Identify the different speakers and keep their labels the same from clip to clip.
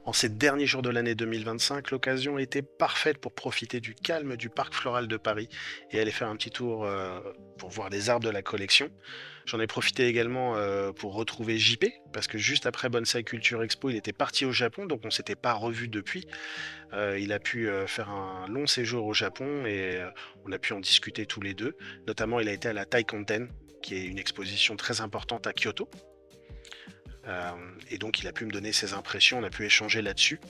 Speaker 1: En ces derniers jours de l'année 2025, l'occasion était parfaite pour profiter du calme du parc floral de Paris et aller faire un petit tour pour voir les arbres de la collection. J'en ai profité également pour retrouver JP, parce que juste après Bonsai Culture Expo, il était parti au Japon, donc on s'était pas revu depuis. Il a pu faire un long séjour au Japon et on a pu en discuter tous les deux. Notamment, il a été à la Taikanten, qui est une exposition très importante à Kyoto. Euh, et donc, il a pu me donner ses impressions, on a pu échanger là-dessus.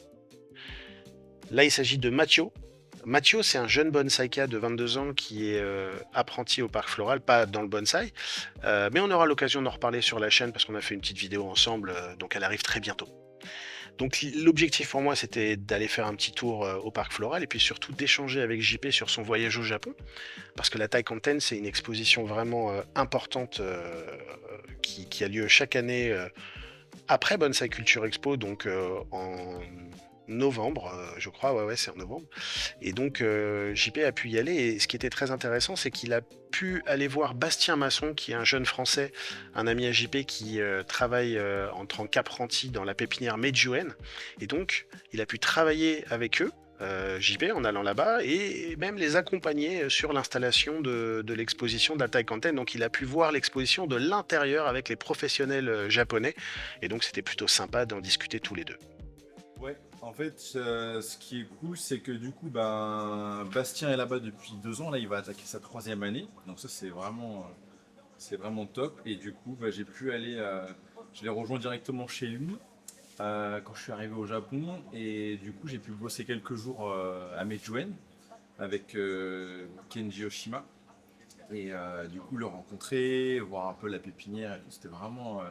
Speaker 1: Là, il s'agit de Mathieu. Mathieu, c'est un jeune bonsaïka de 22 ans qui est apprenti au parc floral, pas dans le bonsaï, mais on aura l'occasion d'en reparler sur la chaîne parce qu'on a fait une petite vidéo ensemble, donc elle arrive très bientôt. Donc l'objectif pour moi, c'était d'aller faire un petit tour au parc floral et puis surtout d'échanger avec JP sur son voyage au Japon, parce que la Taikanten, c'est une exposition vraiment importante qui a lieu chaque année après Bonsai Culture Expo, donc en novembre, je crois, ouais, c'est en novembre. Et donc, JP a pu y aller. Et ce qui était très intéressant, c'est qu'il a pu aller voir Bastien Masson, qui est un jeune Français, un ami à JP qui travaille en tant qu'apprenti dans la pépinière Medjuen. Et donc, il a pu travailler avec eux. JP en allant là-bas et même les accompagner sur l'installation de l'exposition de la Taikanten. Donc il a pu voir l'exposition de l'intérieur avec les professionnels japonais et donc c'était plutôt sympa d'en discuter tous les deux.
Speaker 2: Ouais, en fait, ce qui est cool, c'est que du coup, ben, Bastien est là-bas depuis 2 ans. Là, il va attaquer sa troisième année. Donc ça, c'est vraiment top. Et du coup, bah, j'ai pu aller, je l'ai rejoint directement chez lui quand je suis arrivé au Japon. Et du coup, j'ai pu bosser quelques jours à Meijuen avec Kenji Oshima. Et du coup, le rencontrer, voir un peu la pépinière, et tout, c'était vraiment.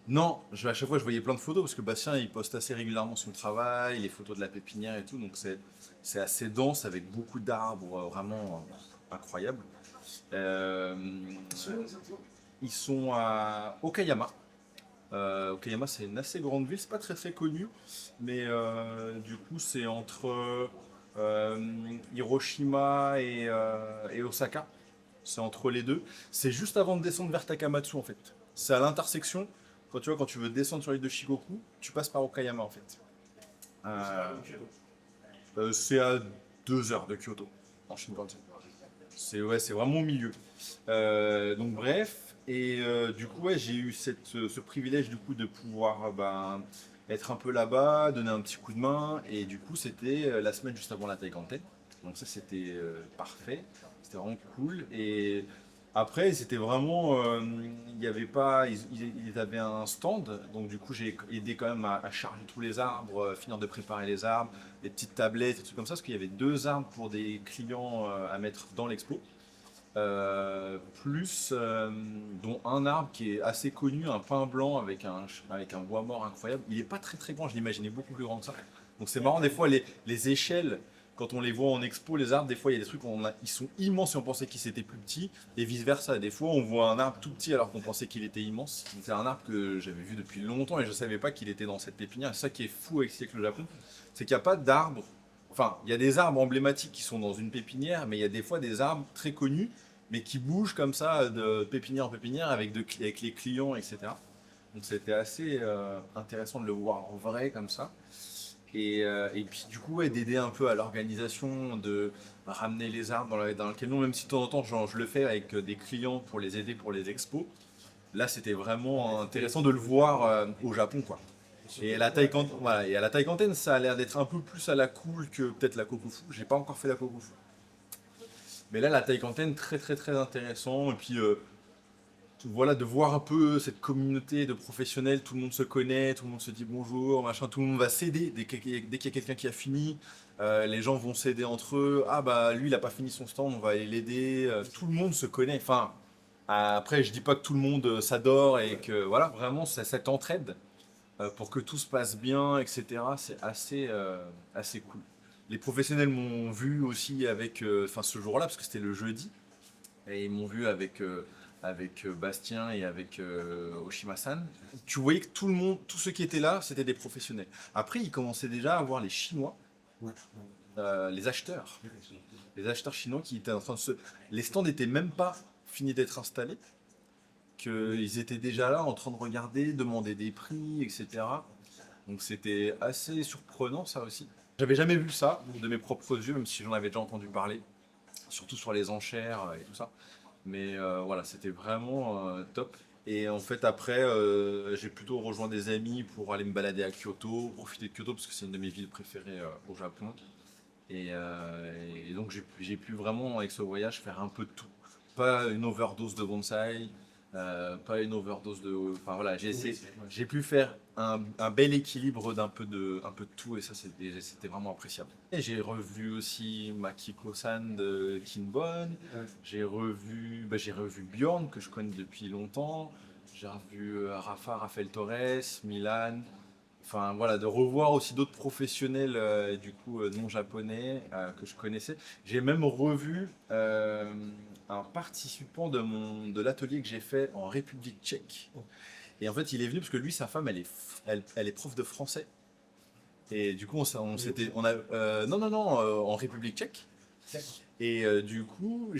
Speaker 2: Non, à chaque fois je voyais plein de photos parce que Bastien il poste assez régulièrement son travail, les photos de la pépinière et tout, donc c'est assez dense avec beaucoup d'arbres vraiment incroyables. Euh, Ils sont à Okayama. Okayama c'est une assez grande ville, c'est pas très très connu, mais du coup c'est entre Hiroshima et Osaka. C'est entre les deux. C'est juste avant de descendre vers Takamatsu en fait. C'est à l'intersection. Quand tu veux descendre sur l'île de Shikoku, tu passes par Okayama en fait. Euh, c'est à 2 heures de Kyoto en Shinkansen. C'est ouais, c'est vraiment au milieu. Donc bref, et du coup ouais, j'ai eu ce privilège du coup de pouvoir ben, être un peu là-bas, donner un petit coup de main, et du coup c'était la semaine juste avant la Taikanten. Donc ça c'était parfait, c'était vraiment cool. Et après c'était vraiment, il y avait pas, ils avaient un stand, donc du coup j'ai aidé quand même à charger tous les arbres, finir de préparer les arbres, des petites tablettes, des trucs comme ça, parce qu'il y avait 2 arbres pour des clients à mettre dans l'expo. Plus dont un arbre qui est assez connu, un pin blanc avec un bois mort incroyable. Il n'est pas très très grand, je l'imaginais beaucoup plus grand que ça. Donc c'est marrant, des fois les échelles, quand on les voit en expo, les arbres, des fois il y a des trucs, ils sont immenses et on pensait qu'ils étaient plus petits, et vice versa. Des fois on voit un arbre tout petit alors qu'on pensait qu'il était immense. Donc c'est un arbre que j'avais vu depuis longtemps et je ne savais pas qu'il était dans cette pépinière. C'est ça qui est fou avec le Japon, c'est qu'il n'y a pas d'arbres. Enfin, il y a des arbres emblématiques qui sont dans une pépinière, mais il y a des fois des arbres très connus mais qui bouge comme ça de pépinière en pépinière avec les clients, etc. Donc c'était assez intéressant de le voir en vrai comme ça. Et puis du coup, ouais, d'aider un peu à l'organisation, de ramener les arbres dans le camion, même si de temps en temps je le fais avec des clients pour les aider pour les expos. Là, c'était vraiment intéressant de le voir au Japon, quoi. Et à la voilà, et à la Taikanten, ça a l'air d'être un peu plus à la cool que peut-être la Kokofu. J'ai pas encore fait la Kokofu. Mais là, la taille antenne, très très très intéressant. Et puis voilà, de voir un peu cette communauté de professionnels, tout le monde se connaît, tout le monde se dit bonjour, machin, tout le monde va s'aider dès qu'il y a quelqu'un qui a fini. Les gens vont s'aider entre eux. Ah bah lui, il a pas fini son stand, on va aller l'aider. Tout le monde se connaît. Enfin, après, je dis pas que tout le monde s'adore et que voilà, vraiment, c'est cette entraide pour que tout se passe bien, etc. C'est assez cool. Les professionnels m'ont vu aussi avec, enfin ce jour-là, parce que c'était le jeudi, et ils m'ont vu avec Bastien et avec Oshima-san. Tu voyais que tout le monde, tous ceux qui étaient là, c'était des professionnels. Après, ils commençaient déjà à voir les Chinois, les acheteurs. Les acheteurs chinois qui étaient en train de se... Les stands n'étaient même pas finis d'être installés, qu'ils étaient déjà là en train de regarder, demander des prix, etc. Donc c'était assez surprenant ça aussi. J'avais jamais vu ça de mes propres yeux, même si j'en avais déjà entendu parler, surtout sur les enchères et tout ça. Mais voilà, c'était vraiment top. Et en fait, après, j'ai plutôt rejoint des amis pour aller me balader à Kyoto, profiter de Kyoto parce que c'est une de mes villes préférées au Japon. Et donc, j'ai pu vraiment, avec ce voyage, faire un peu de tout. Pas une overdose de bonsaï, pas une overdose de. Enfin voilà, j'ai pu faire un bel équilibre un peu de tout et ça, c'était vraiment appréciable. Et j'ai revu aussi Makiko-san de Kinbon. J'ai revu Bjorn que je connais depuis longtemps. J'ai revu Rafael Torres, Milan. Enfin voilà, de revoir aussi d'autres professionnels du coup non japonais que je connaissais. J'ai même revu un participant de l'atelier que j'ai fait en République tchèque. Et en fait, il est venu parce que lui, sa femme, elle est prof de français. Et du coup, non, non, non, en République tchèque. Et du coup,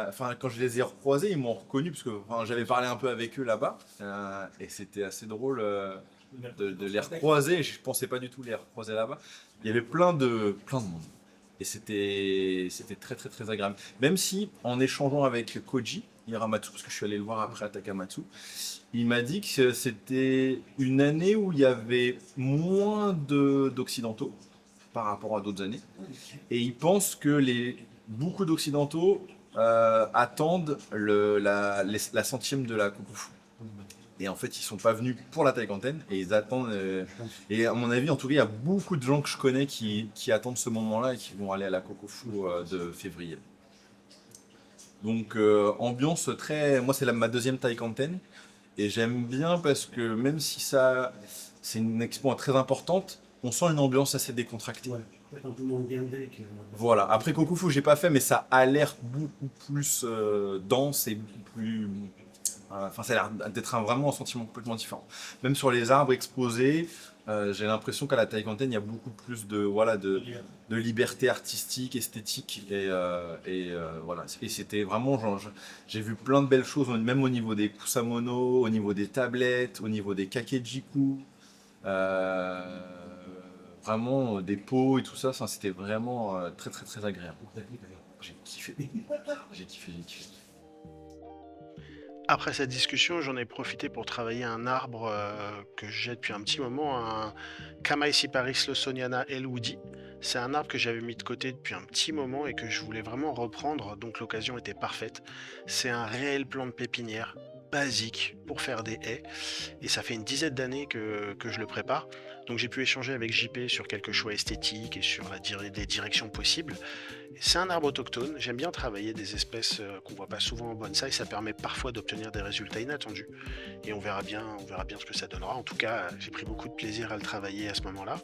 Speaker 2: enfin, quand je les ai recroisés, ils m'ont reconnu parce que enfin, j'avais parlé un peu avec eux là-bas. Et c'était assez drôle de les recroiser. Je pensais pas du tout les recroiser là-bas. Il y avait plein de monde. Et c'était très très très agréable. Même si en échangeant avec Koji Hiramatsu, parce que je suis allé le voir après à Takamatsu, il m'a dit que c'était une année où il y avait moins d'occidentaux par rapport à d'autres années. Et il pense que beaucoup d'occidentaux attendent la centième de la Coupe. Et en fait, ils sont pas venus pour la Taïkanten et ils attendent. Et à mon avis, en tout cas, il y a beaucoup de gens que je connais qui attendent ce moment-là et qui vont aller à la Kokofu de février. Donc, ambiance très. Moi, c'est ma deuxième Taïkanten et j'aime bien parce que même si c'est une expo très importante, on sent une ambiance assez décontractée.
Speaker 3: Ouais. Quand tout le monde viendrait que...
Speaker 2: Voilà. Après Kokufu, j'ai pas fait, mais ça a l'air beaucoup plus dense et beaucoup plus. Enfin, ça a l'air d'être vraiment un sentiment complètement différent. Même sur les arbres exposés, j'ai l'impression qu'à la Taïkanten, il y a beaucoup plus de liberté artistique, esthétique. Voilà. Et c'était vraiment, genre, j'ai vu plein de belles choses, même au niveau des kusamono, au niveau des tablettes, au niveau des kakejiku. Euh, Vraiment des pots et tout ça, c'était vraiment très très très agréable. J'ai kiffé. J'ai kiffé, j'ai kiffé.
Speaker 1: Après cette discussion, j'en ai profité pour travailler un arbre que j'ai depuis un petit moment, un Kamaisiparis lawsoniana elwoodi. C'est un arbre que j'avais mis de côté depuis un petit moment et que je voulais vraiment reprendre, donc l'occasion était parfaite. C'est un réel plan de pépinière basique pour faire des haies et ça fait une dizaine d'années que je le prépare. Donc j'ai pu échanger avec JP sur quelques choix esthétiques et sur les directions possibles. C'est un arbre autochtone, j'aime bien travailler des espèces qu'on voit pas souvent en bonsaï, ça permet parfois d'obtenir des résultats inattendus. Et on verra bien ce que ça donnera. En tout cas, j'ai pris beaucoup de plaisir à le travailler à ce moment-là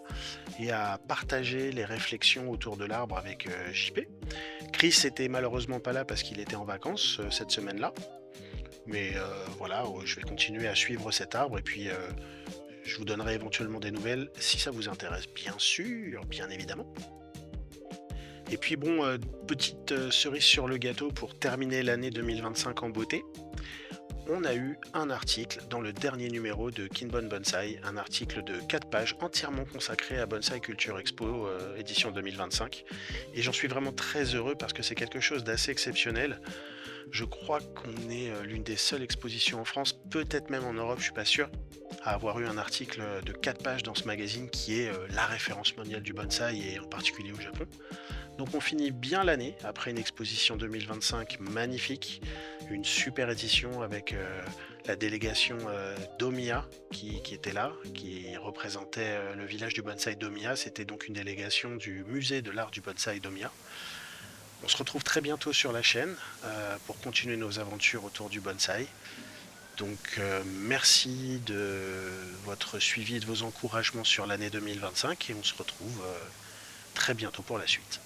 Speaker 1: et à partager les réflexions autour de l'arbre avec JP. Chris était malheureusement pas là parce qu'il était en vacances cette semaine-là. Mais voilà, je vais continuer à suivre cet arbre et puis je vous donnerai éventuellement des nouvelles si ça vous intéresse, bien sûr, bien évidemment. Et puis bon, petite cerise sur le gâteau pour terminer l'année 2025 en beauté. On a eu un article dans le dernier numéro de Kinbon Bonsai, un article de 4 pages entièrement consacré à Bonsai Culture Expo édition 2025. Et j'en suis vraiment très heureux parce que c'est quelque chose d'assez exceptionnel. Je crois qu'on est l'une des seules expositions en France, peut-être même en Europe, je suis pas sûr, à avoir eu un article de 4 pages dans ce magazine qui est la référence mondiale du bonsai et en particulier au Japon. Donc on finit bien l'année après une exposition 2025 magnifique, une super édition avec la délégation d'Omiya qui était là, qui représentait le village du bonsaï d'Omiya. C'était donc une délégation du musée de l'art du bonsaï d'Omiya. On se retrouve très bientôt sur la chaîne pour continuer nos aventures autour du bonsaï. Donc merci de votre suivi et de vos encouragements sur l'année 2025 et on se retrouve très bientôt pour la suite.